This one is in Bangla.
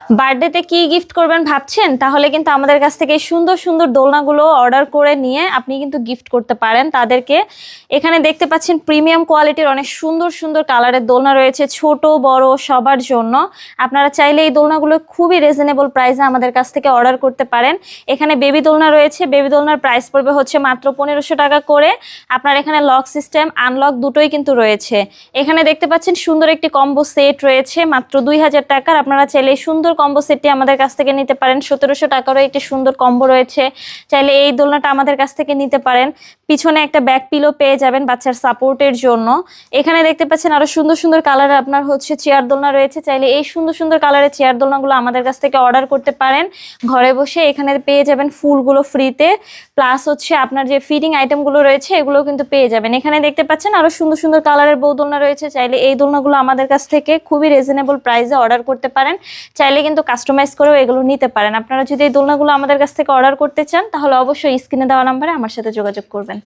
বার্থডেতে কি গিফট করবেন ভাবছেন? তাহলে কিন্তু আমাদের কাছ থেকে এই সুন্দর সুন্দর দোলনাগুলো অর্ডার করে নিয়ে আপনি কিন্তু গিফট করতে পারেন তাদেরকে। এখানে দেখতে পাচ্ছেন প্রিমিয়াম কোয়ালিটির অনেক সুন্দর সুন্দর কালারের দোলনা রয়েছে, ছোট বড় সবার জন্য। আপনারা চাইলে এই দোলনাগুলো খুবই রিজনেবল প্রাইসে আমাদের কাছ থেকে অর্ডার করতে পারেন। এখানে বেবি দোলনা রয়েছে, বেবি দোলনার প্রাইস পড়বে হচ্ছে মাত্র 1500 টাকা করে। আপনার এখানে লক সিস্টেম আনলক দুটোই কিন্তু রয়েছে। এখানে দেখতে পাচ্ছেন সুন্দর একটি কম্বো সেট রয়েছে মাত্র 2000 টাকার। আপনারা চাইলে এই সুন্দর কম্বো সেটটি আমাদের কাছ থেকে নিতে পারেন। 1700 টাকারও একটি সুন্দর কম্বো রয়েছে, চাইলে এই দোলনাটা আমাদের কাছ থেকে নিতে পারেন। পিছনে একটা ব্যাক পিলো পেয়ে যাবেন বাচ্চার সাপোর্টের জন্য। এখানে দেখতে পাচ্ছেন আরো সুন্দর সুন্দর কালারের আপনার হচ্ছে চেয়ার দোলনা রয়েছে, চাইলে এই সুন্দর সুন্দর কালারের চেয়ার দোলনাগুলো আমাদের কাছ থেকে অর্ডার করতে পারেন। ঘরে বসে এখানে পেয়ে যাবেন ফুলগুলো ফ্রিতে, প্লাস হচ্ছে আপনার যে ফিটিং আইটেমগুলো রয়েছে এগুলো কিন্তু পেয়ে যাবেন। এখানে দেখতে পাচ্ছেন আরো সুন্দর সুন্দর কালারের বউ দোলনা রয়েছে, চাইলে এই দোলনাগুলো আমাদের কাছ থেকে খুবই রিজনেবল প্রাইসে অর্ডার করতে পারেন। চাইলে কিন্তু কাস্টমাইজ করেও এগুলো নিতে পারেন। আপনারা যদি এই দোলনাগুলো আমাদের কাছ থেকে অর্ডার করতে চান তাহলে অবশ্যই স্ক্রিনে দেওয়া নাম্বারে আমার সাথে যোগাযোগ করবেন।